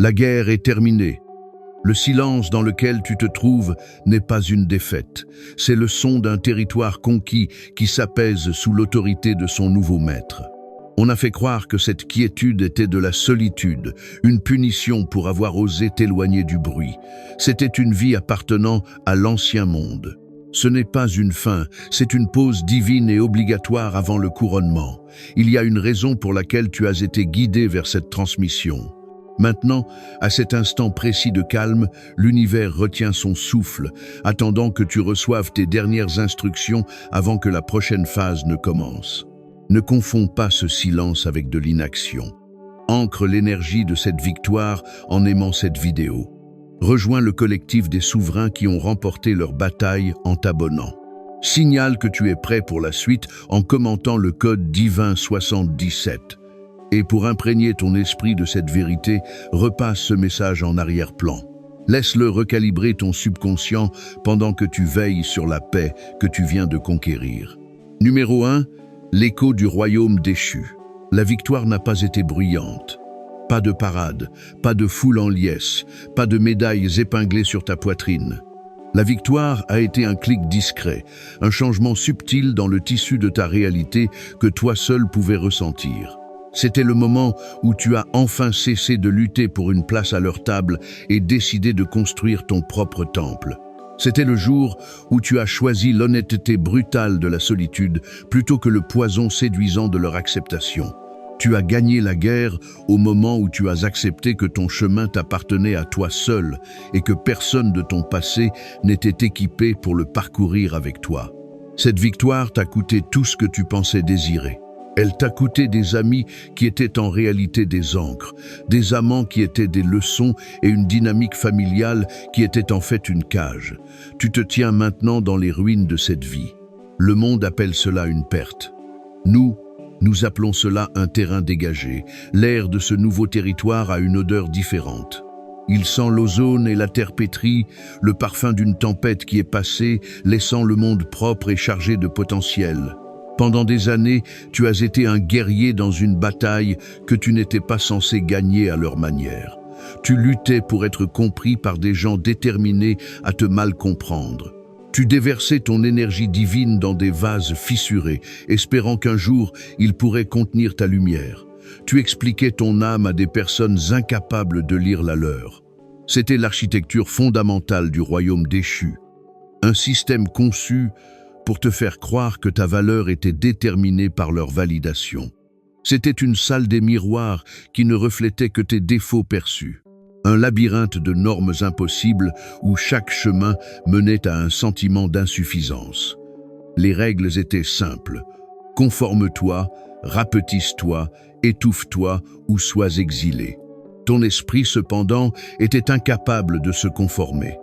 La guerre est terminée. Le silence dans lequel tu te trouves n'est pas une défaite. C'est le son d'un territoire conquis qui s'apaise sous l'autorité de son nouveau maître. On a fait croire que cette quiétude était de la solitude, une punition pour avoir osé t'éloigner du bruit. C'était une vie appartenant à l'ancien monde. Ce n'est pas une fin, c'est une pause divine et obligatoire avant le couronnement. Il y a une raison pour laquelle tu as été guidé vers cette transmission. Maintenant, à cet instant précis de calme, l'univers retient son souffle, attendant que tu reçoives tes dernières instructions avant que la prochaine phase ne commence. Ne confonds pas ce silence avec de l'inaction. Ancre l'énergie de cette victoire en aimant cette vidéo. Rejoins le collectif des souverains qui ont remporté leur bataille en t'abonnant. Signale que tu es prêt pour la suite en commentant le code divin 77. Et pour imprégner ton esprit de cette vérité, repasse ce message en arrière-plan. Laisse-le recalibrer ton subconscient pendant que tu veilles sur la paix que tu viens de conquérir. Numéro 1, l'écho du royaume déchu. La victoire n'a pas été bruyante. Pas de parade, pas de foule en liesse, pas de médailles épinglées sur ta poitrine. La victoire a été un clic discret, un changement subtil dans le tissu de ta réalité que toi seul pouvais ressentir. C'était le moment où tu as enfin cessé de lutter pour une place à leur table et décidé de construire ton propre temple. C'était le jour où tu as choisi l'honnêteté brutale de la solitude plutôt que le poison séduisant de leur acceptation. Tu as gagné la guerre au moment où tu as accepté que ton chemin t'appartenait à toi seul et que personne de ton passé n'était équipé pour le parcourir avec toi. Cette victoire t'a coûté tout ce que tu pensais désirer. Elle t'a coûté des amis qui étaient en réalité des ancres, des amants qui étaient des leçons et une dynamique familiale qui était en fait une cage. Tu te tiens maintenant dans les ruines de cette vie. Le monde appelle cela une perte. Nous appelons cela un terrain dégagé. L'air de ce nouveau territoire a une odeur différente. Il sent l'ozone et la terre pétrie, le parfum d'une tempête qui est passée, laissant le monde propre et chargé de potentiel. Pendant des années, tu as été un guerrier dans une bataille que tu n'étais pas censé gagner à leur manière. Tu luttais pour être compris par des gens déterminés à te mal comprendre. Tu déversais ton énergie divine dans des vases fissurés, espérant qu'un jour, ils pourraient contenir ta lumière. Tu expliquais ton âme à des personnes incapables de lire la leur. C'était l'architecture fondamentale du royaume déchu. Un système conçu pour te faire croire que ta valeur était déterminée par leur validation. C'était une salle des miroirs qui ne reflétait que tes défauts perçus. Un labyrinthe de normes impossibles où chaque chemin menait à un sentiment d'insuffisance. Les règles étaient simples. Conforme-toi, rapetisse-toi, étouffe-toi ou sois exilé. Ton esprit, cependant, était incapable de se conformer.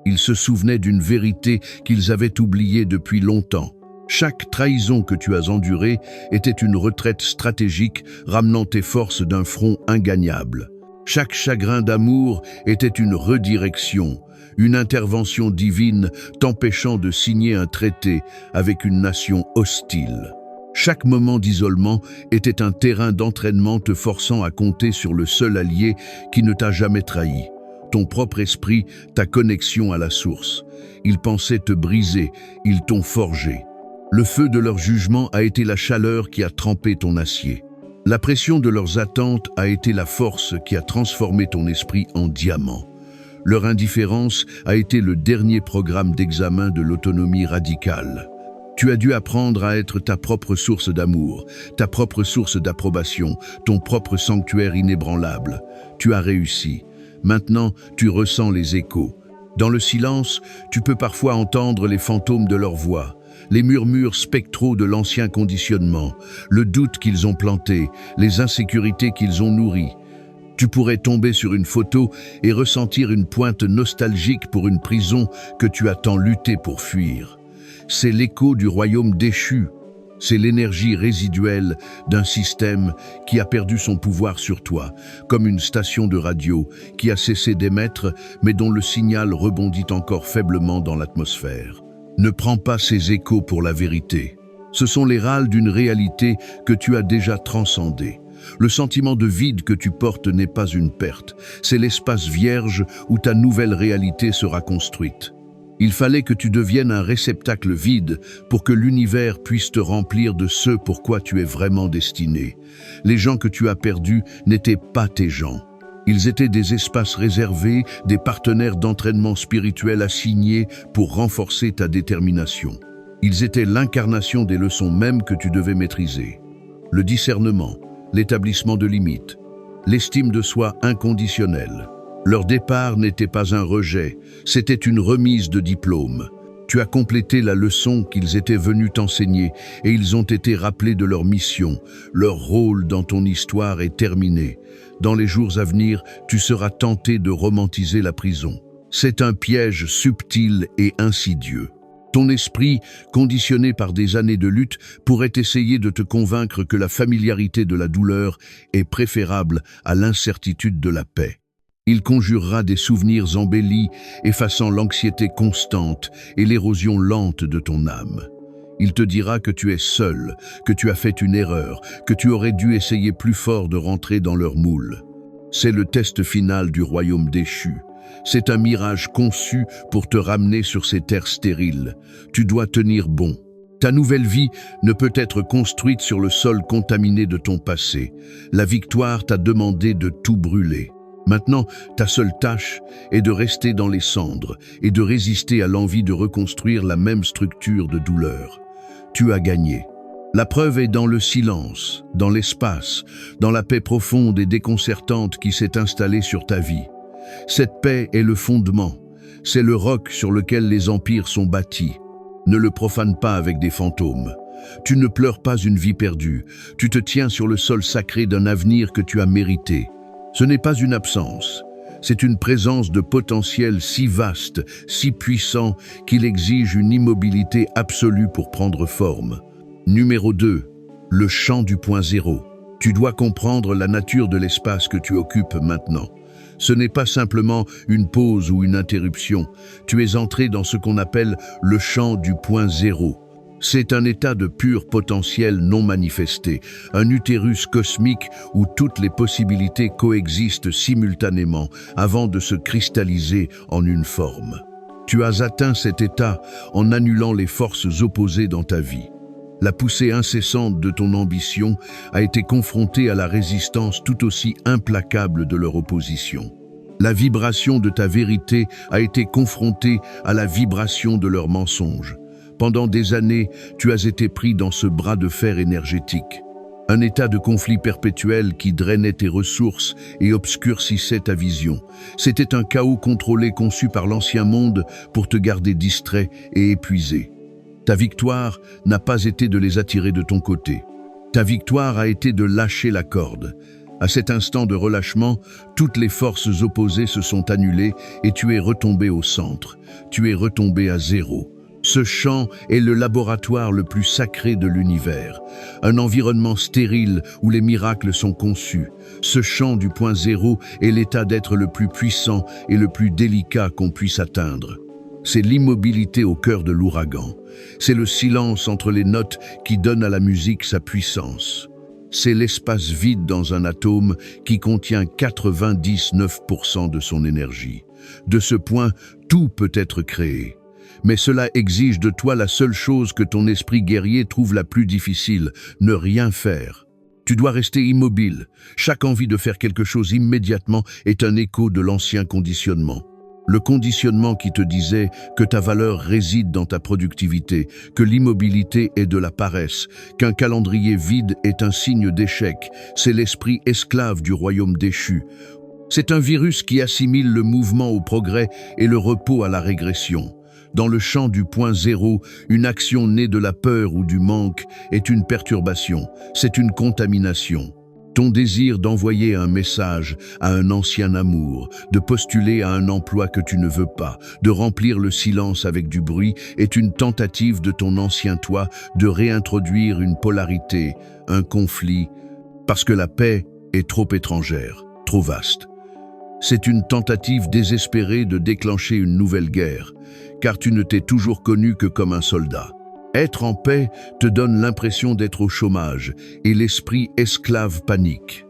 Ils se souvenaient d'une vérité qu'ils avaient oubliée depuis longtemps. Chaque trahison que tu as endurée était une retraite stratégique ramenant tes forces d'un front ingagnable. Chaque chagrin d'amour était une redirection, une intervention divine t'empêchant de signer un traité avec une nation hostile. Chaque moment d'isolement était un terrain d'entraînement te forçant à compter sur le seul allié qui ne t'a jamais trahi. Ton propre esprit, ta connexion à la source. Ils pensaient te briser, ils t'ont forgé. Le feu de leur jugement a été la chaleur qui a trempé ton acier. La pression de leurs attentes a été la force qui a transformé ton esprit en diamant. Leur indifférence a été le dernier programme d'examen de l'autonomie radicale. Tu as dû apprendre à être ta propre source d'amour, ta propre source d'approbation, ton propre sanctuaire inébranlable. Tu as réussi. Maintenant, tu ressens les échos. Dans le silence, tu peux parfois entendre les fantômes de leur voix, les murmures spectraux de l'ancien conditionnement, le doute qu'ils ont planté, les insécurités qu'ils ont nourries. Tu pourrais tomber sur une photo et ressentir une pointe nostalgique pour une prison que tu as tant lutté pour fuir. C'est l'écho du royaume déchu. C'est l'énergie résiduelle d'un système qui a perdu son pouvoir sur toi, comme une station de radio qui a cessé d'émettre, mais dont le signal rebondit encore faiblement dans l'atmosphère. Ne prends pas ces échos pour la vérité. Ce sont les râles d'une réalité que tu as déjà transcendée. Le sentiment de vide que tu portes n'est pas une perte, c'est l'espace vierge où ta nouvelle réalité sera construite. Il fallait que tu deviennes un réceptacle vide pour que l'univers puisse te remplir de ce pourquoi tu es vraiment destiné. Les gens que tu as perdus n'étaient pas tes gens. Ils étaient des espaces réservés, des partenaires d'entraînement spirituel assignés pour renforcer ta détermination. Ils étaient l'incarnation des leçons mêmes que tu devais maîtriser. Le discernement, l'établissement de limites, l'estime de soi inconditionnelle. Leur départ n'était pas un rejet, c'était une remise de diplôme. Tu as complété la leçon qu'ils étaient venus t'enseigner et ils ont été rappelés de leur mission. Leur rôle dans ton histoire est terminé. Dans les jours à venir, tu seras tenté de romantiser la prison. C'est un piège subtil et insidieux. Ton esprit, conditionné par des années de lutte, pourrait essayer de te convaincre que la familiarité de la douleur est préférable à l'incertitude de la paix. Il conjurera des souvenirs embellis, effaçant l'anxiété constante et l'érosion lente de ton âme. Il te dira que tu es seul, que tu as fait une erreur, que tu aurais dû essayer plus fort de rentrer dans leur moule. C'est le test final du royaume déchu. C'est un mirage conçu pour te ramener sur ces terres stériles. Tu dois tenir bon. Ta nouvelle vie ne peut être construite sur le sol contaminé de ton passé. La victoire t'a demandé de tout brûler. Maintenant, ta seule tâche est de rester dans les cendres et de résister à l'envie de reconstruire la même structure de douleur. Tu as gagné. La preuve est dans le silence, dans l'espace, dans la paix profonde et déconcertante qui s'est installée sur ta vie. Cette paix est le fondement, c'est le roc sur lequel les empires sont bâtis. Ne le profane pas avec des fantômes. Tu ne pleures pas une vie perdue, tu te tiens sur le sol sacré d'un avenir que tu as mérité. Ce n'est pas une absence, c'est une présence de potentiel si vaste, si puissant, qu'il exige une immobilité absolue pour prendre forme. Numéro 2. Le champ du point zéro. Tu dois comprendre la nature de l'espace que tu occupes maintenant. Ce n'est pas simplement une pause ou une interruption. Tu es entré dans ce qu'on appelle le champ du point zéro. C'est un état de pur potentiel non manifesté, un utérus cosmique où toutes les possibilités coexistent simultanément avant de se cristalliser en une forme. Tu as atteint cet état en annulant les forces opposées dans ta vie. La poussée incessante de ton ambition a été confrontée à la résistance tout aussi implacable de leur opposition. La vibration de ta vérité a été confrontée à la vibration de leurs mensonges. Pendant des années, tu as été pris dans ce bras de fer énergétique. Un état de conflit perpétuel qui drainait tes ressources et obscurcissait ta vision. C'était un chaos contrôlé conçu par l'ancien monde pour te garder distrait et épuisé. Ta victoire n'a pas été de les attirer de ton côté. Ta victoire a été de lâcher la corde. À cet instant de relâchement, toutes les forces opposées se sont annulées et tu es retombé au centre. Tu es retombé à zéro. Ce champ est le laboratoire le plus sacré de l'univers, un environnement stérile où les miracles sont conçus. Ce champ du point zéro est l'état d'être le plus puissant et le plus délicat qu'on puisse atteindre. C'est l'immobilité au cœur de l'ouragan. C'est le silence entre les notes qui donne à la musique sa puissance. C'est l'espace vide dans un atome qui contient 99% de son énergie. De ce point, tout peut être créé. Mais cela exige de toi la seule chose que ton esprit guerrier trouve la plus difficile, ne rien faire. Tu dois rester immobile. Chaque envie de faire quelque chose immédiatement est un écho de l'ancien conditionnement. Le conditionnement qui te disait que ta valeur réside dans ta productivité, que l'immobilité est de la paresse, qu'un calendrier vide est un signe d'échec, c'est l'esprit esclave du royaume déchu. C'est un virus qui assimile le mouvement au progrès et le repos à la régression. Dans le champ du point zéro, une action née de la peur ou du manque est une perturbation, c'est une contamination. Ton désir d'envoyer un message à un ancien amour, de postuler à un emploi que tu ne veux pas, de remplir le silence avec du bruit est une tentative de ton ancien toi de réintroduire une polarité, un conflit, parce que la paix est trop étrangère, trop vaste. C'est une tentative désespérée de déclencher une nouvelle guerre, car tu ne t'es toujours connu que comme un soldat. Être en paix te donne l'impression d'être au chômage et l'esprit esclave panique.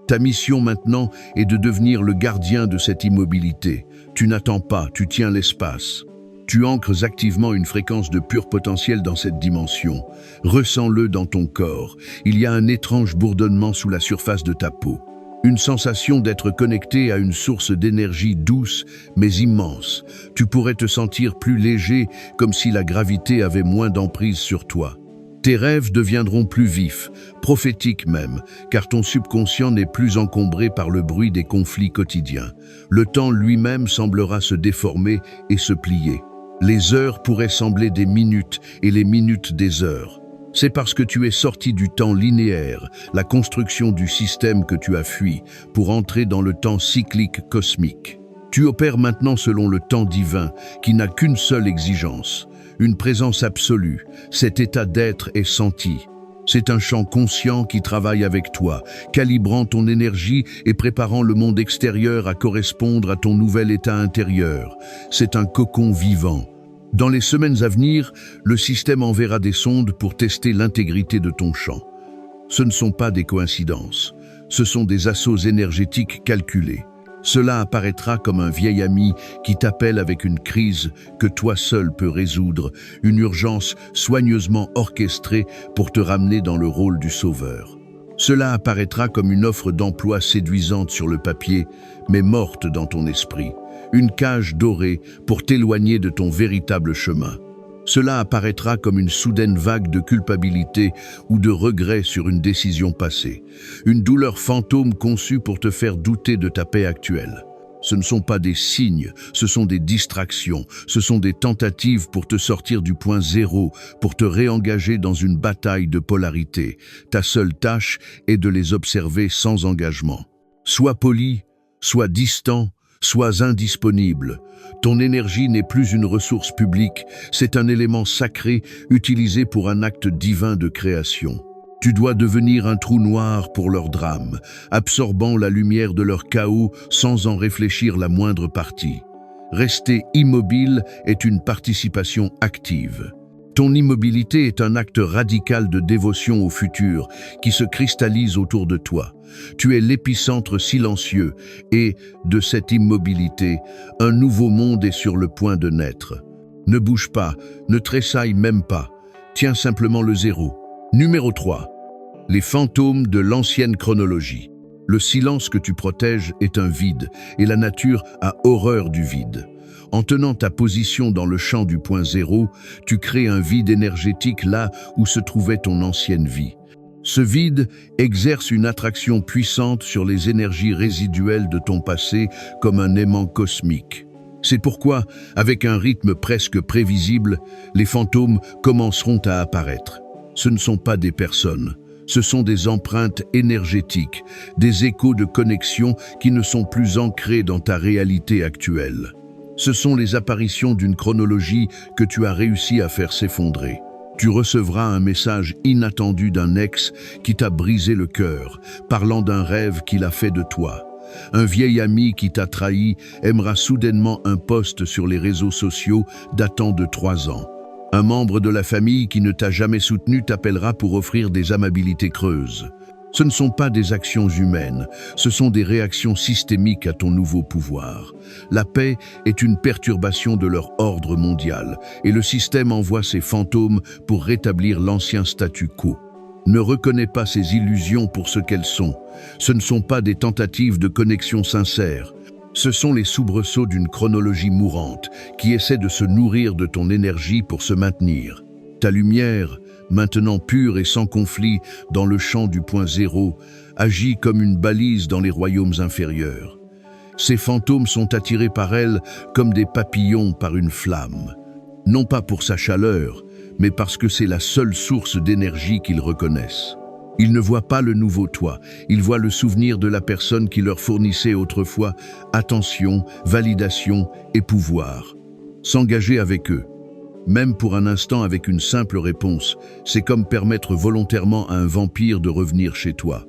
Ta mission maintenant est de devenir le gardien de cette immobilité. Tu n'attends pas, tu tiens l'espace. Tu ancres activement une fréquence de pur potentiel dans cette dimension. Ressens-le dans ton corps. Il y a un étrange bourdonnement sous la surface de ta peau. Une sensation d'être connecté à une source d'énergie douce mais immense. Tu pourrais te sentir plus léger, comme si la gravité avait moins d'emprise sur toi. Tes rêves deviendront plus vifs, prophétiques même, car ton subconscient n'est plus encombré par le bruit des conflits quotidiens. Le temps lui-même semblera se déformer et se plier. Les heures pourraient sembler des minutes et les minutes des heures. C'est parce que tu es sorti du temps linéaire, la construction du système que tu as fui, pour entrer dans le temps cyclique cosmique. Tu opères maintenant selon le temps divin, qui n'a qu'une seule exigence, une présence absolue. Cet état d'être est senti. C'est un champ conscient qui travaille avec toi, calibrant ton énergie et préparant le monde extérieur à correspondre à ton nouvel état intérieur. C'est un cocon vivant. Dans les semaines à venir, le système enverra des sondes pour tester l'intégrité de ton champ. Ce ne sont pas des coïncidences, ce sont des assauts énergétiques calculés. Cela apparaîtra comme un vieil ami qui t'appelle avec une crise que toi seul peux résoudre, une urgence soigneusement orchestrée pour te ramener dans le rôle du sauveur. Cela apparaîtra comme une offre d'emploi séduisante sur le papier, mais morte dans ton esprit. Une cage dorée pour t'éloigner de ton véritable chemin. Cela apparaîtra comme une soudaine vague de culpabilité ou de regret sur une décision passée. Une douleur fantôme conçue pour te faire douter de ta paix actuelle. Ce ne sont pas des signes, ce sont des distractions, ce sont des tentatives pour te sortir du point zéro, pour te réengager dans une bataille de polarité. Ta seule tâche est de les observer sans engagement. Sois poli, sois distant, sois indisponible. Ton énergie n'est plus une ressource publique, c'est un élément sacré utilisé pour un acte divin de création. Tu dois devenir un trou noir pour leur drame, absorbant la lumière de leur chaos sans en réfléchir la moindre partie. Rester immobile est une participation active. Ton immobilité est un acte radical de dévotion au futur qui se cristallise autour de toi. Tu es l'épicentre silencieux et, de cette immobilité, un nouveau monde est sur le point de naître. Ne bouge pas, ne tressaille même pas. Tiens simplement le zéro. Numéro 3. Les fantômes de l'ancienne chronologie. Le silence que tu protèges est un vide, et la nature a horreur du vide. En tenant ta position dans le champ du point zéro, tu crées un vide énergétique là où se trouvait ton ancienne vie. Ce vide exerce une attraction puissante sur les énergies résiduelles de ton passé comme un aimant cosmique. C'est pourquoi, avec un rythme presque prévisible, les fantômes commenceront à apparaître. Ce ne sont pas des personnes, ce sont des empreintes énergétiques, des échos de connexion qui ne sont plus ancrés dans ta réalité actuelle. Ce sont les apparitions d'une chronologie que tu as réussi à faire s'effondrer. Tu recevras un message inattendu d'un ex qui t'a brisé le cœur, parlant d'un rêve qu'il a fait de toi. Un vieil ami qui t'a trahi aimera soudainement un post sur les réseaux sociaux datant de 3 ans. Un membre de la famille qui ne t'a jamais soutenu t'appellera pour offrir des amabilités creuses. Ce ne sont pas des actions humaines, ce sont des réactions systémiques à ton nouveau pouvoir. La paix est une perturbation de leur ordre mondial, et le système envoie ses fantômes pour rétablir l'ancien statu quo. Ne reconnais pas ces illusions pour ce qu'elles sont. Ce ne sont pas des tentatives de connexion sincère. Ce sont les soubresauts d'une chronologie mourante qui essaie de se nourrir de ton énergie pour se maintenir. Ta lumière, maintenant pure et sans conflit dans le champ du point zéro, agit comme une balise dans les royaumes inférieurs. Ces fantômes sont attirés par elle comme des papillons par une flamme. Non pas pour sa chaleur, mais parce que c'est la seule source d'énergie qu'ils reconnaissent. Ils ne voient pas le nouveau toi, ils voient le souvenir de la personne qui leur fournissait autrefois attention, validation et pouvoir. S'engager avec eux, même pour un instant avec une simple réponse, c'est comme permettre volontairement à un vampire de revenir chez toi.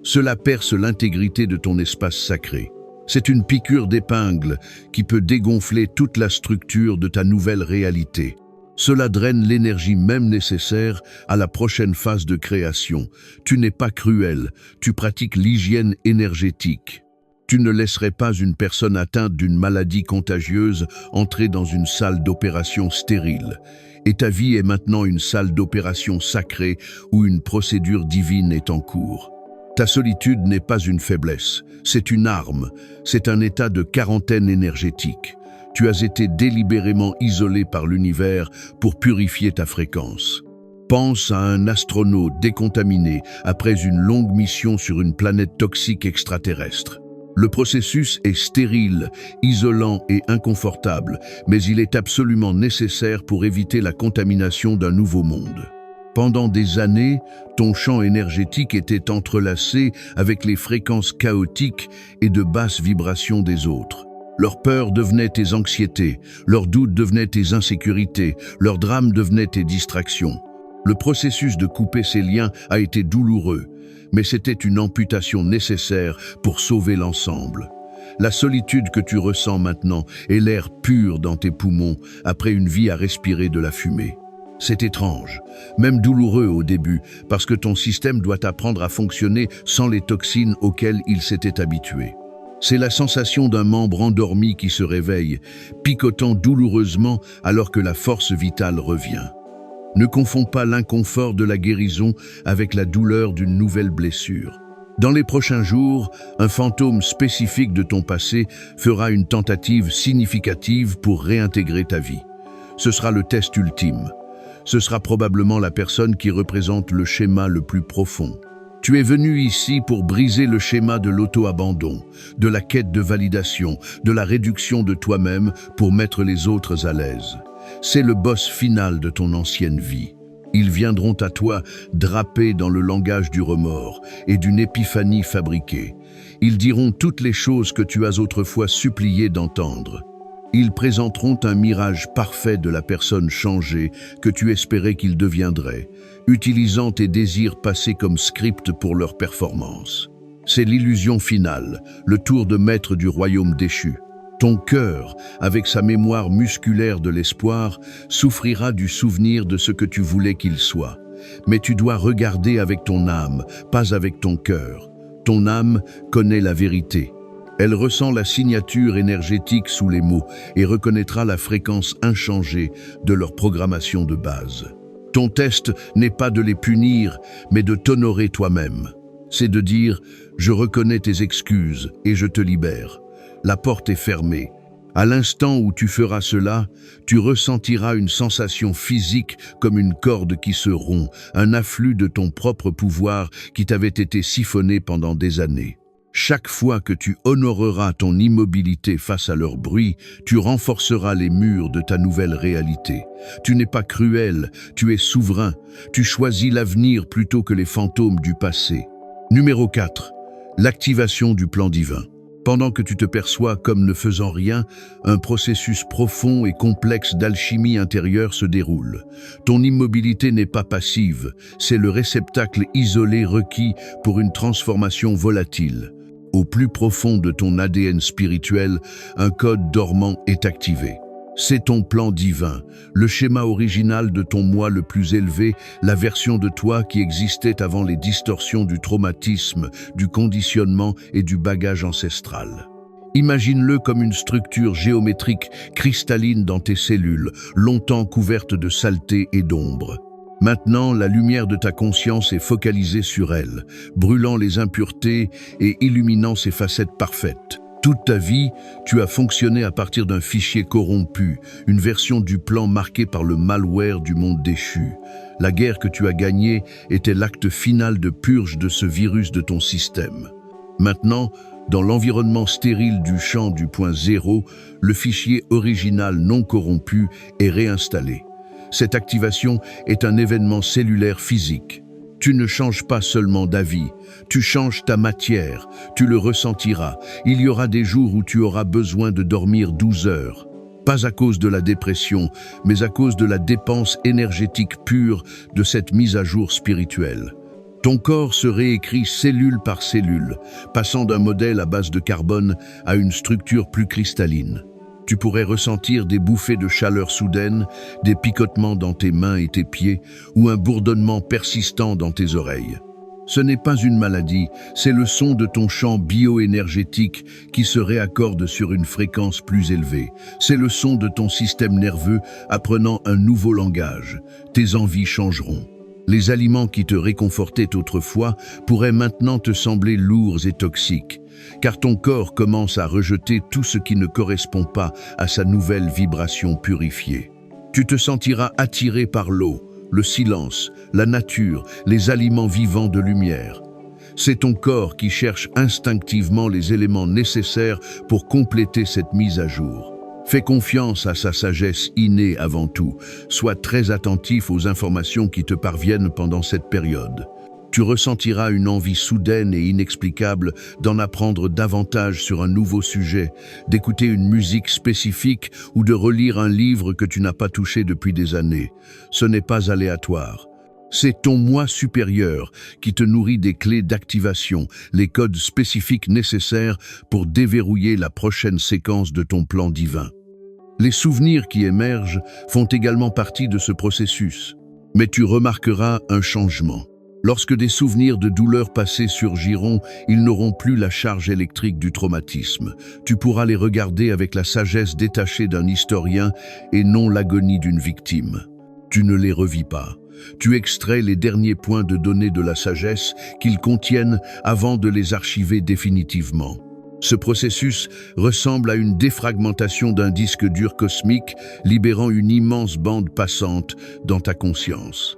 Cela perce l'intégrité de ton espace sacré. C'est une piqûre d'épingle qui peut dégonfler toute la structure de ta nouvelle réalité. Cela draine l'énergie même nécessaire à la prochaine phase de création. Tu n'es pas cruel, tu pratiques l'hygiène énergétique. Tu ne laisserais pas une personne atteinte d'une maladie contagieuse entrer dans une salle d'opération stérile. Et ta vie est maintenant une salle d'opération sacrée où une procédure divine est en cours. Ta solitude n'est pas une faiblesse, c'est une arme, c'est un état de quarantaine énergétique. Tu as été délibérément isolé par l'univers pour purifier ta fréquence. Pense à un astronaute décontaminé après une longue mission sur une planète toxique extraterrestre. Le processus est stérile, isolant et inconfortable, mais il est absolument nécessaire pour éviter la contamination d'un nouveau monde. Pendant des années, ton champ énergétique était entrelacé avec les fréquences chaotiques et de basses vibrations des autres. Leurs peurs devenaient tes anxiétés, leurs doutes devenaient tes insécurités, leurs drames devenaient tes distractions. Le processus de couper ces liens a été douloureux, mais c'était une amputation nécessaire pour sauver l'ensemble. La solitude que tu ressens maintenant est l'air pur dans tes poumons après une vie à respirer de la fumée. C'est étrange, même douloureux au début, parce que ton système doit apprendre à fonctionner sans les toxines auxquelles il s'était habitué. C'est la sensation d'un membre endormi qui se réveille, picotant douloureusement alors que la force vitale revient. Ne confonds pas l'inconfort de la guérison avec la douleur d'une nouvelle blessure. Dans les prochains jours, un fantôme spécifique de ton passé fera une tentative significative pour réintégrer ta vie. Ce sera le test ultime. Ce sera probablement la personne qui représente le schéma le plus profond. Tu es venu ici pour briser le schéma de l'auto-abandon, de la quête de validation, de la réduction de toi-même pour mettre les autres à l'aise. C'est le boss final de ton ancienne vie. Ils viendront à toi drapés dans le langage du remords et d'une épiphanie fabriquée. Ils diront toutes les choses que tu as autrefois supplié d'entendre. Ils présenteront un mirage parfait de la personne changée que tu espérais qu'il deviendrait, utilisant tes désirs passés comme script pour leur performance. C'est l'illusion finale, le tour de maître du royaume déchu. Ton cœur, avec sa mémoire musculaire de l'espoir, souffrira du souvenir de ce que tu voulais qu'il soit. Mais tu dois regarder avec ton âme, pas avec ton cœur. Ton âme connaît la vérité. Elle ressent la signature énergétique sous les mots et reconnaîtra la fréquence inchangée de leur programmation de base. Ton test n'est pas de les punir, mais de t'honorer toi-même. C'est de dire « Je reconnais tes excuses et je te libère ». La porte est fermée. À l'instant où tu feras cela, tu ressentiras une sensation physique comme une corde qui se rompt, un afflux de ton propre pouvoir qui t'avait été siphonné pendant des années. Chaque fois que tu honoreras ton immobilité face à leur bruit, tu renforceras les murs de ta nouvelle réalité. Tu n'es pas cruel, tu es souverain. Tu choisis l'avenir plutôt que les fantômes du passé. Numéro 4. L'activation du plan divin. Pendant que tu te perçois comme ne faisant rien, un processus profond et complexe d'alchimie intérieure se déroule. Ton immobilité n'est pas passive, c'est le réceptacle isolé requis pour une transformation volatile. Au plus profond de ton ADN spirituel, un code dormant est activé. C'est ton plan divin, le schéma original de ton moi le plus élevé, la version de toi qui existait avant les distorsions du traumatisme, du conditionnement et du bagage ancestral. Imagine-le comme une structure géométrique cristalline dans tes cellules, longtemps couverte de saleté et d'ombre. Maintenant, la lumière de ta conscience est focalisée sur elle, brûlant les impuretés et illuminant ses facettes parfaites. Toute ta vie, tu as fonctionné à partir d'un fichier corrompu, une version du plan marquée par le malware du monde déchu. La guerre que tu as gagnée était l'acte final de purge de ce virus de ton système. Maintenant, dans l'environnement stérile du champ du point zéro, le fichier original non corrompu est réinstallé. Cette activation est un événement cellulaire physique. Tu ne changes pas seulement d'avis, tu changes ta matière, tu le ressentiras. Il y aura des jours où tu auras besoin de dormir 12 heures. Pas à cause de la dépression, mais à cause de la dépense énergétique pure de cette mise à jour spirituelle. Ton corps se réécrit cellule par cellule, passant d'un modèle à base de carbone à une structure plus cristalline. Tu pourrais ressentir des bouffées de chaleur soudaines, des picotements dans tes mains et tes pieds, ou un bourdonnement persistant dans tes oreilles. Ce n'est pas une maladie, c'est le son de ton champ bioénergétique qui se réaccorde sur une fréquence plus élevée. C'est le son de ton système nerveux apprenant un nouveau langage. Tes envies changeront. Les aliments qui te réconfortaient autrefois pourraient maintenant te sembler lourds et toxiques, car ton corps commence à rejeter tout ce qui ne correspond pas à sa nouvelle vibration purifiée. Tu te sentiras attiré par l'eau, le silence, la nature, les aliments vivants de lumière. C'est ton corps qui cherche instinctivement les éléments nécessaires pour compléter cette mise à jour. Fais confiance à sa sagesse innée avant tout. Sois très attentif aux informations qui te parviennent pendant cette période. Tu ressentiras une envie soudaine et inexplicable d'en apprendre davantage sur un nouveau sujet, d'écouter une musique spécifique ou de relire un livre que tu n'as pas touché depuis des années. Ce n'est pas aléatoire. C'est ton moi supérieur qui te nourrit des clés d'activation, les codes spécifiques nécessaires pour déverrouiller la prochaine séquence de ton plan divin. Les souvenirs qui émergent font également partie de ce processus, mais tu remarqueras un changement. Lorsque des souvenirs de douleurs passées surgiront, ils n'auront plus la charge électrique du traumatisme. Tu pourras les regarder avec la sagesse détachée d'un historien et non l'agonie d'une victime. Tu ne les revis pas. Tu extrais les derniers points de données de la sagesse qu'ils contiennent avant de les archiver définitivement. Ce processus ressemble à une défragmentation d'un disque dur cosmique, libérant une immense bande passante dans ta conscience.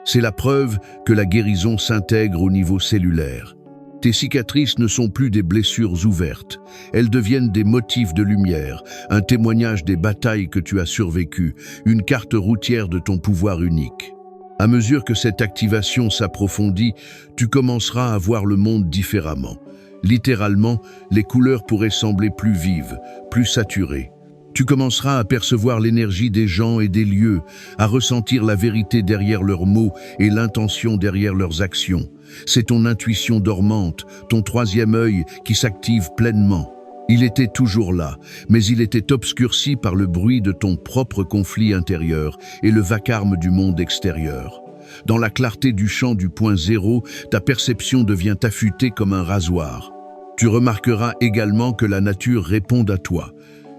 C'est la preuve que la guérison s'intègre au niveau cellulaire. Tes cicatrices ne sont plus des blessures ouvertes, elles deviennent des motifs de lumière, un témoignage des batailles que tu as survécues, une carte routière de ton pouvoir unique. À mesure que cette activation s'approfondit, tu commenceras à voir le monde différemment. Littéralement, les couleurs pourraient sembler plus vives, plus saturées. Tu commenceras à percevoir l'énergie des gens et des lieux, à ressentir la vérité derrière leurs mots et l'intention derrière leurs actions. C'est ton intuition dormante, ton troisième œil qui s'active pleinement. Il était toujours là, mais il était obscurci par le bruit de ton propre conflit intérieur et le vacarme du monde extérieur. Dans la clarté du champ du point zéro, ta perception devient affûtée comme un rasoir. Tu remarqueras également que la nature répond à toi.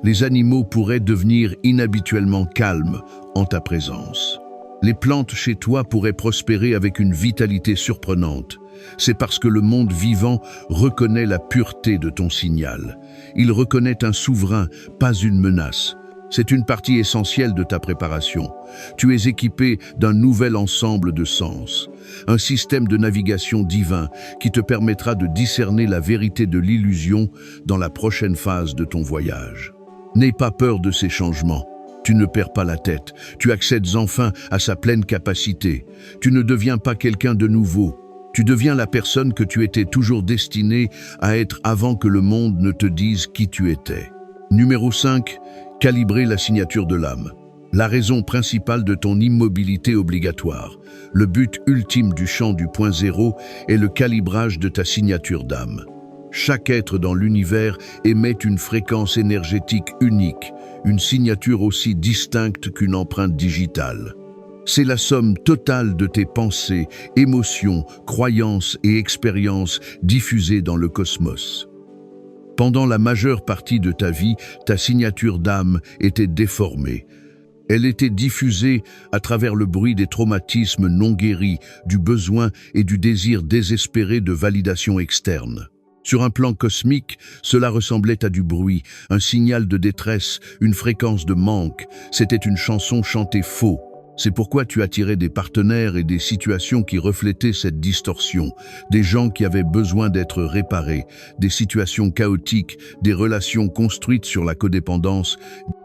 Les animaux pourraient devenir inhabituellement calmes en ta présence. Les plantes chez toi pourraient prospérer avec une vitalité surprenante. C'est parce que le monde vivant reconnaît la pureté de ton signal. Il reconnaît un souverain, pas une menace. C'est une partie essentielle de ta préparation. Tu es équipé d'un nouvel ensemble de sens, un système de navigation divin qui te permettra de discerner la vérité de l'illusion dans la prochaine phase de ton voyage. N'aie pas peur de ces changements. Tu ne perds pas la tête. Tu accèdes enfin à sa pleine capacité. Tu ne deviens pas quelqu'un de nouveau. Tu deviens la personne que tu étais toujours destinée à être avant que le monde ne te dise qui tu étais. Numéro 5. Calibrer la signature de l'âme. La raison principale de ton immobilité obligatoire. Le but ultime du champ du point zéro est le calibrage de ta signature d'âme. Chaque être dans l'univers émet une fréquence énergétique unique, une signature aussi distincte qu'une empreinte digitale. C'est la somme totale de tes pensées, émotions, croyances et expériences diffusées dans le cosmos. Pendant la majeure partie de ta vie, ta signature d'âme était déformée. Elle était diffusée à travers le bruit des traumatismes non guéris, du besoin et du désir désespéré de validation externe. Sur un plan cosmique, cela ressemblait à du bruit, un signal de détresse, une fréquence de manque. C'était une chanson chantée faux. C'est pourquoi tu attirais des partenaires et des situations qui reflétaient cette distorsion, des gens qui avaient besoin d'être réparés, des situations chaotiques, des relations construites sur la codépendance,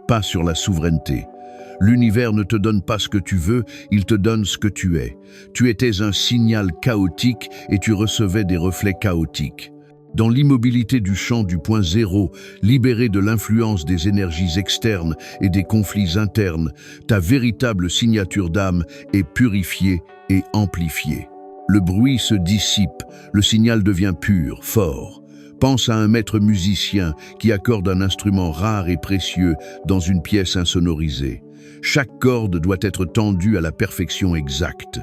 pas sur la souveraineté. L'univers ne te donne pas ce que tu veux, il te donne ce que tu es. Tu étais un signal chaotique et tu recevais des reflets chaotiques. Dans l'immobilité du champ du point zéro, libéré de l'influence des énergies externes et des conflits internes, ta véritable signature d'âme est purifiée et amplifiée. Le bruit se dissipe, le signal devient pur, fort. Pense à un maître musicien qui accorde un instrument rare et précieux dans une pièce insonorisée. Chaque corde doit être tendue à la perfection exacte.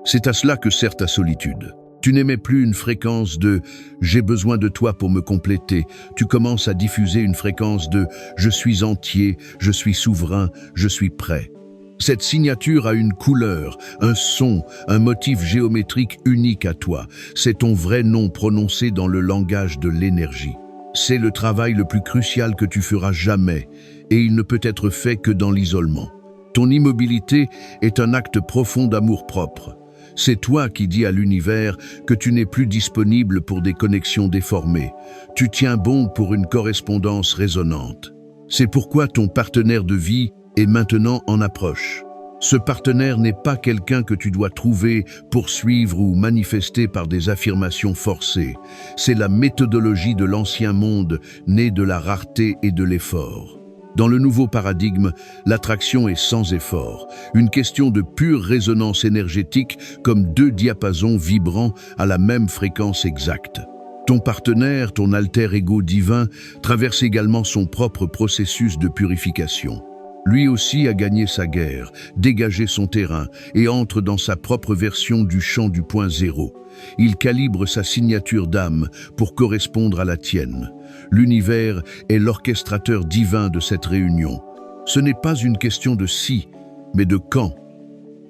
C'est à cela que sert ta solitude. Tu n'émets plus une fréquence de « j'ai besoin de toi pour me compléter ». Tu commences à diffuser une fréquence de « je suis entier, je suis souverain, je suis prêt ». Cette signature a une couleur, un son, un motif géométrique unique à toi. C'est ton vrai nom prononcé dans le langage de l'énergie. C'est le travail le plus crucial que tu feras jamais, et il ne peut être fait que dans l'isolement. Ton immobilité est un acte profond d'amour-propre. C'est toi qui dis à l'univers que tu n'es plus disponible pour des connexions déformées. Tu tiens bon pour une correspondance résonante. C'est pourquoi ton partenaire de vie est maintenant en approche. Ce partenaire n'est pas quelqu'un que tu dois trouver, poursuivre ou manifester par des affirmations forcées. C'est la méthodologie de l'ancien monde, née de la rareté et de l'effort. Dans le nouveau paradigme, l'attraction est sans effort, une question de pure résonance énergétique comme deux diapasons vibrant à la même fréquence exacte. Ton partenaire, ton alter ego divin, traverse également son propre processus de purification. Lui aussi a gagné sa guerre, dégagé son terrain et entre dans sa propre version du champ du point zéro. Il calibre sa signature d'âme pour correspondre à la tienne. L'univers est l'orchestrateur divin de cette réunion. Ce n'est pas une question de si, mais de quand.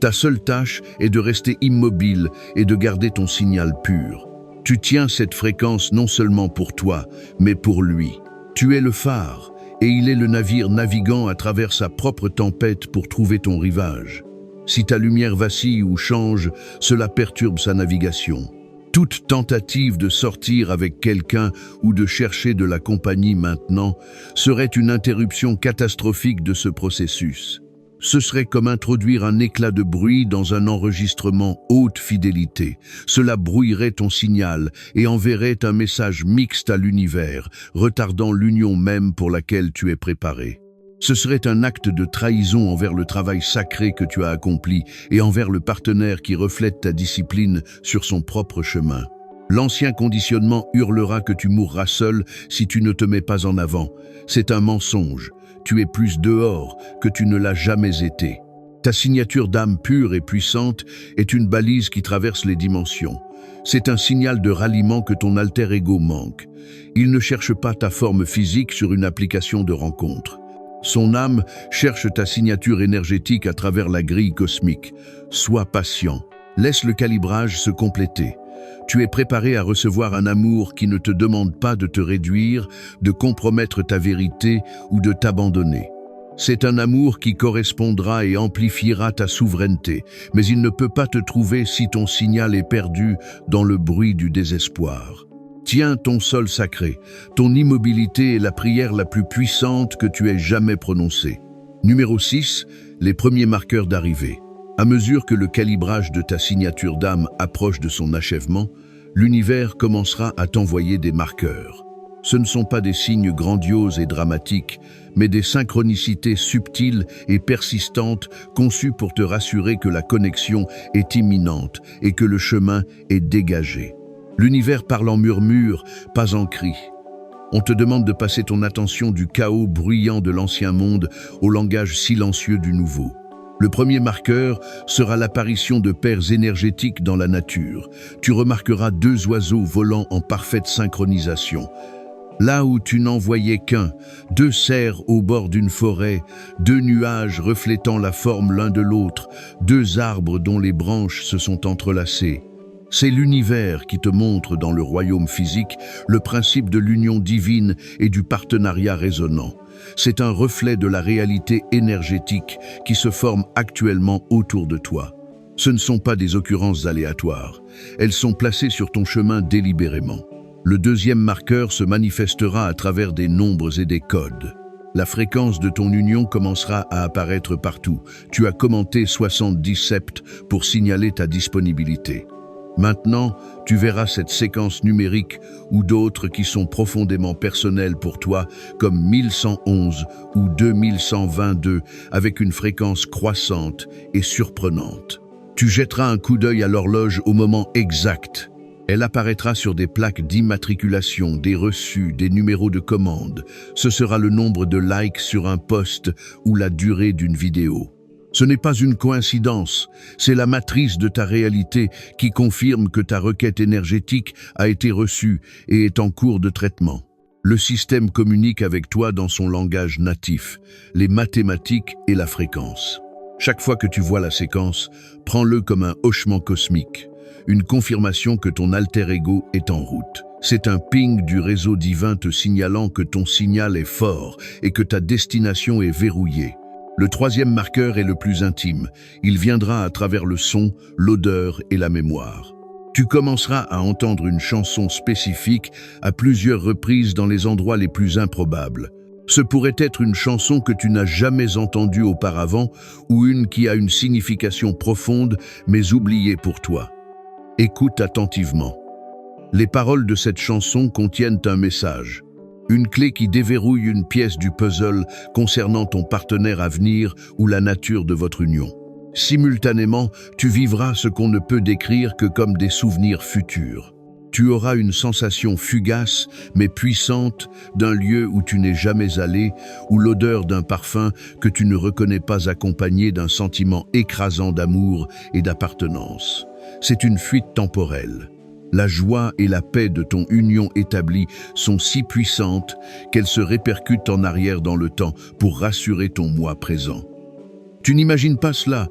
Ta seule tâche est de rester immobile et de garder ton signal pur. Tu tiens cette fréquence non seulement pour toi, mais pour lui. Tu es le phare. Et il est le navire naviguant à travers sa propre tempête pour trouver ton rivage. Si ta lumière vacille ou change, cela perturbe sa navigation. Toute tentative de sortir avec quelqu'un ou de chercher de la compagnie maintenant serait une interruption catastrophique de ce processus. Ce serait comme introduire un éclat de bruit dans un enregistrement haute fidélité. Cela brouillerait ton signal et enverrait un message mixte à l'univers, retardant l'union même pour laquelle tu es préparé. Ce serait un acte de trahison envers le travail sacré que tu as accompli et envers le partenaire qui reflète ta discipline sur son propre chemin. L'ancien conditionnement hurlera que tu mourras seul si tu ne te mets pas en avant. C'est un mensonge. Tu es plus dehors que tu ne l'as jamais été. Ta signature d'âme pure et puissante est une balise qui traverse les dimensions. C'est un signal de ralliement que ton alter ego manque. Il ne cherche pas ta forme physique sur une application de rencontre. Son âme cherche ta signature énergétique à travers la grille cosmique. Sois patient. Laisse le calibrage se compléter. Tu es préparé à recevoir un amour qui ne te demande pas de te réduire, de compromettre ta vérité ou de t'abandonner. C'est un amour qui correspondra et amplifiera ta souveraineté, mais il ne peut pas te trouver si ton signal est perdu dans le bruit du désespoir. Tiens ton sol sacré, ton immobilité est la prière la plus puissante que tu aies jamais prononcée. Numéro 6, les premiers marqueurs d'arrivée. À mesure que le calibrage de ta signature d'âme approche de son achèvement, l'univers commencera à t'envoyer des marqueurs. Ce ne sont pas des signes grandioses et dramatiques, mais des synchronicités subtiles et persistantes conçues pour te rassurer que la connexion est imminente et que le chemin est dégagé. L'univers parle en murmure, pas en cri. On te demande de passer ton attention du chaos bruyant de l'ancien monde au langage silencieux du nouveau. Le premier marqueur sera l'apparition de paires énergétiques dans la nature. Tu remarqueras deux oiseaux volant en parfaite synchronisation. Là où tu n'en voyais qu'un, deux cerfs au bord d'une forêt, deux nuages reflétant la forme l'un de l'autre, deux arbres dont les branches se sont entrelacées. C'est l'univers qui te montre dans le royaume physique le principe de l'union divine et du partenariat résonnant. C'est un reflet de la réalité énergétique qui se forme actuellement autour de toi. Ce ne sont pas des occurrences aléatoires. Elles sont placées sur ton chemin délibérément. Le deuxième marqueur se manifestera à travers des nombres et des codes. La fréquence de ton union commencera à apparaître partout. Tu as commenté 70 septes pour signaler ta disponibilité. Maintenant, tu verras cette séquence numérique ou d'autres qui sont profondément personnelles pour toi, comme 1111 ou 2122, avec une fréquence croissante et surprenante. Tu jetteras un coup d'œil à l'horloge au moment exact. Elle apparaîtra sur des plaques d'immatriculation, des reçus, des numéros de commande. Ce sera le nombre de likes sur un post ou la durée d'une vidéo. Ce n'est pas une coïncidence, c'est la matrice de ta réalité qui confirme que ta requête énergétique a été reçue et est en cours de traitement. Le système communique avec toi dans son langage natif, les mathématiques et la fréquence. Chaque fois que tu vois la séquence, prends-le comme un hochement cosmique, une confirmation que ton alter ego est en route. C'est un ping du réseau divin te signalant que ton signal est fort et que ta destination est verrouillée. Le troisième marqueur est le plus intime. Il viendra à travers le son, l'odeur et la mémoire. Tu commenceras à entendre une chanson spécifique à plusieurs reprises dans les endroits les plus improbables. Ce pourrait être une chanson que tu n'as jamais entendue auparavant ou une qui a une signification profonde mais oubliée pour toi. Écoute attentivement. Les paroles de cette chanson contiennent un message. Une clé qui déverrouille une pièce du puzzle concernant ton partenaire à venir ou la nature de votre union. Simultanément, tu vivras ce qu'on ne peut décrire que comme des souvenirs futurs. Tu auras une sensation fugace mais puissante d'un lieu où tu n'es jamais allé ou l'odeur d'un parfum que tu ne reconnais pas accompagné d'un sentiment écrasant d'amour et d'appartenance. C'est une fuite temporelle. La joie et la paix de ton union établie sont si puissantes qu'elles se répercutent en arrière dans le temps pour rassurer ton moi présent. Tu n'imagines pas cela.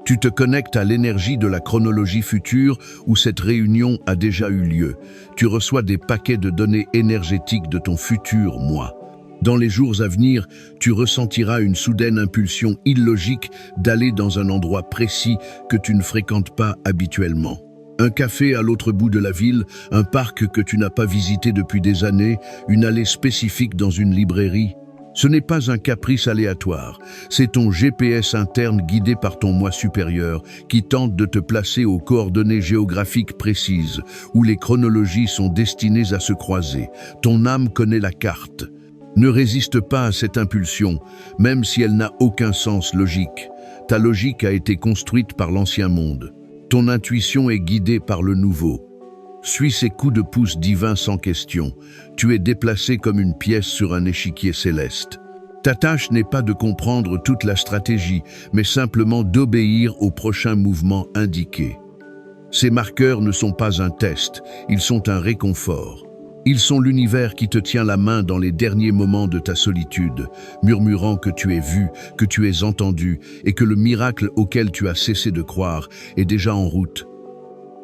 Tu te connectes à l'énergie de la chronologie future où cette réunion a déjà eu lieu. Tu reçois des paquets de données énergétiques de ton futur moi. Dans les jours à venir, tu ressentiras une soudaine impulsion illogique d'aller dans un endroit précis que tu ne fréquentes pas habituellement. Un café à l'autre bout de la ville, un parc que tu n'as pas visité depuis des années, une allée spécifique dans une librairie. Ce n'est pas un caprice aléatoire, c'est ton GPS interne guidé par ton moi supérieur qui tente de te placer aux coordonnées géographiques précises, où les chronologies sont destinées à se croiser. Ton âme connaît la carte. Ne résiste pas à cette impulsion, même si elle n'a aucun sens logique. Ta logique a été construite par l'ancien monde. Ton intuition est guidée par le nouveau. Suis ces coups de pouce divins sans question. Tu es déplacé comme une pièce sur un échiquier céleste. Ta tâche n'est pas de comprendre toute la stratégie, mais simplement d'obéir au prochain mouvement indiqué. Ces marqueurs ne sont pas un test, ils sont un réconfort. Ils sont l'univers qui te tient la main dans les derniers moments de ta solitude, murmurant que tu es vu, que tu es entendu et que le miracle auquel tu as cessé de croire est déjà en route.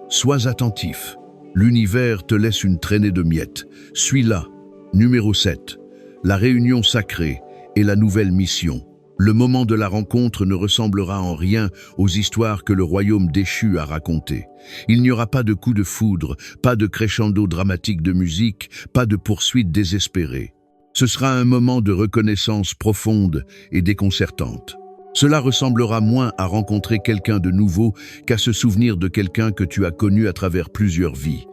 Sois attentif. L'univers te laisse une traînée de miettes. Suis-la. Numéro 7. La réunion sacrée et la nouvelle mission. Le moment de la rencontre ne ressemblera en rien aux histoires que le royaume déchu a racontées. Il n'y aura pas de coup de foudre, pas de crescendo dramatique de musique, pas de poursuite désespérée. Ce sera un moment de reconnaissance profonde et déconcertante. Cela ressemblera moins à rencontrer quelqu'un de nouveau qu'à se souvenir de quelqu'un que tu as connu à travers plusieurs vies.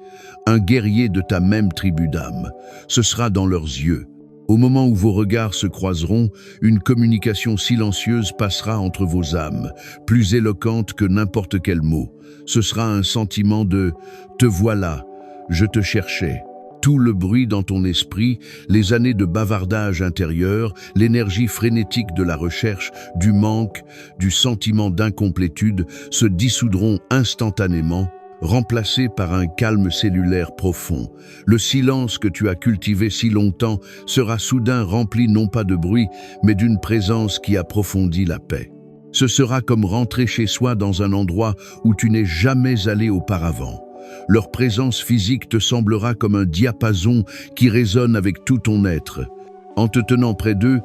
Un guerrier de ta même tribu d'âme. Ce sera dans leurs yeux. Au moment où vos regards se croiseront, une communication silencieuse passera entre vos âmes, plus éloquente que n'importe quel mot. Ce sera un sentiment de « te voilà, je te cherchais ». Tout le bruit dans ton esprit, les années de bavardage intérieur, l'énergie frénétique de la recherche, du manque, du sentiment d'incomplétude se dissoudront instantanément, remplacé par un calme cellulaire profond. Le silence que tu as cultivé si longtemps sera soudain rempli non pas de bruit, mais d'une présence qui approfondit la paix. Ce sera comme rentrer chez soi dans un endroit où tu n'es jamais allé auparavant. Leur présence physique te semblera comme un diapason qui résonne avec tout ton être. En te tenant près d'eux,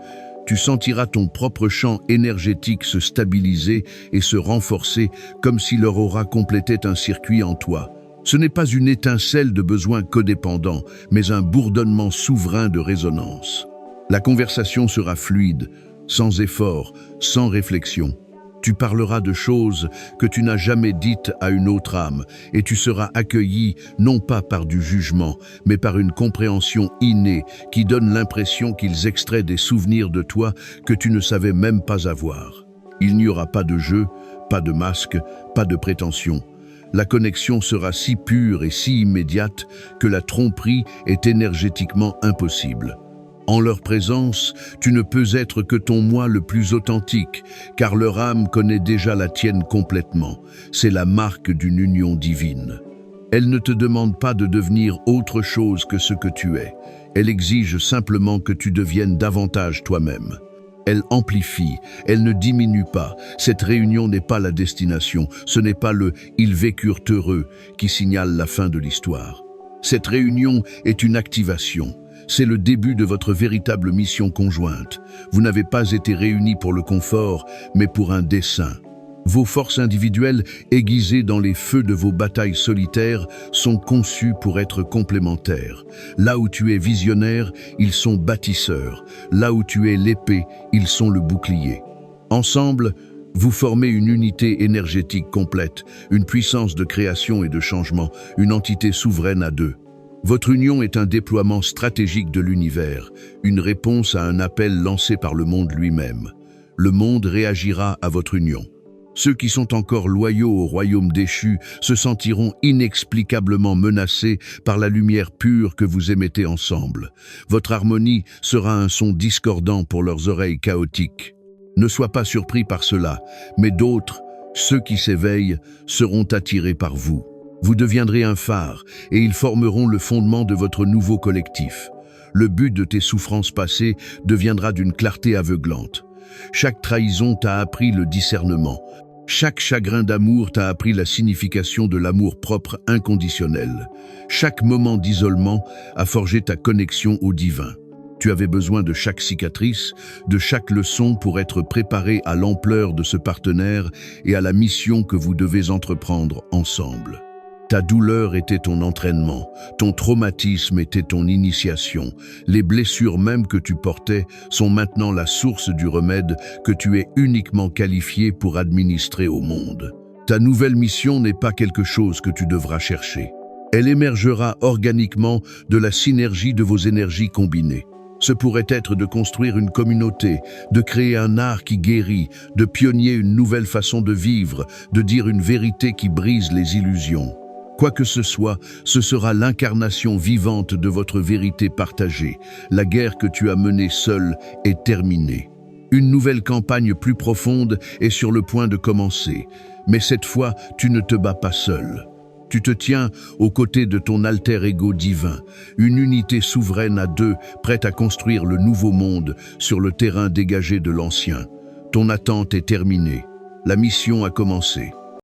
tu sentiras ton propre champ énergétique se stabiliser et se renforcer comme si leur aura complétait un circuit en toi. Ce n'est pas une étincelle de besoin codépendant, mais un bourdonnement souverain de résonance. La conversation sera fluide, sans effort, sans réflexion. Tu parleras de choses que tu n'as jamais dites à une autre âme et tu seras accueilli non pas par du jugement, mais par une compréhension innée qui donne l'impression qu'ils extraient des souvenirs de toi que tu ne savais même pas avoir. Il n'y aura pas de jeu, pas de masque, pas de prétention. La connexion sera si pure et si immédiate que la tromperie est énergétiquement impossible. En leur présence, tu ne peux être que ton moi le plus authentique, car leur âme connaît déjà la tienne complètement. C'est la marque d'une union divine. Elle ne te demande pas de devenir autre chose que ce que tu es. Elle exige simplement que tu deviennes davantage toi-même. Elle amplifie, elle ne diminue pas. Cette réunion n'est pas la destination, ce n'est pas le « ils vécurent heureux » qui signale la fin de l'histoire. Cette réunion est une activation. C'est le début de votre véritable mission conjointe. Vous n'avez pas été réunis pour le confort, mais pour un dessein. Vos forces individuelles, aiguisées dans les feux de vos batailles solitaires, sont conçues pour être complémentaires. Là où tu es visionnaire, ils sont bâtisseurs. Là où tu es l'épée, ils sont le bouclier. Ensemble, vous formez une unité énergétique complète, une puissance de création et de changement, une entité souveraine à deux. Votre union est un déploiement stratégique de l'univers, une réponse à un appel lancé par le monde lui-même. Le monde réagira à votre union. Ceux qui sont encore loyaux au royaume déchu se sentiront inexplicablement menacés par la lumière pure que vous émettez ensemble. Votre harmonie sera un son discordant pour leurs oreilles chaotiques. Ne sois pas surpris par cela, mais d'autres, ceux qui s'éveillent, seront attirés par vous. Vous deviendrez un phare et ils formeront le fondement de votre nouveau collectif. Le but de tes souffrances passées deviendra d'une clarté aveuglante. Chaque trahison t'a appris le discernement. Chaque chagrin d'amour t'a appris la signification de l'amour propre inconditionnel. Chaque moment d'isolement a forgé ta connexion au divin. Tu avais besoin de chaque cicatrice, de chaque leçon pour être préparé à l'ampleur de ce partenaire et à la mission que vous devez entreprendre ensemble. Ta douleur était ton entraînement, ton traumatisme était ton initiation. Les blessures même que tu portais sont maintenant la source du remède que tu es uniquement qualifié pour administrer au monde. Ta nouvelle mission n'est pas quelque chose que tu devras chercher. Elle émergera organiquement de la synergie de vos énergies combinées. Ce pourrait être de construire une communauté, de créer un art qui guérit, de pionnier une nouvelle façon de vivre, de dire une vérité qui brise les illusions. Quoi que ce soit, ce sera l'incarnation vivante de votre vérité partagée. La guerre que tu as menée seule est terminée. Une nouvelle campagne plus profonde est sur le point de commencer. Mais cette fois, tu ne te bats pas seul. Tu te tiens aux côtés de ton alter ego divin, une unité souveraine à deux, prête à construire le nouveau monde sur le terrain dégagé de l'ancien. Ton attente est terminée. La mission a commencé.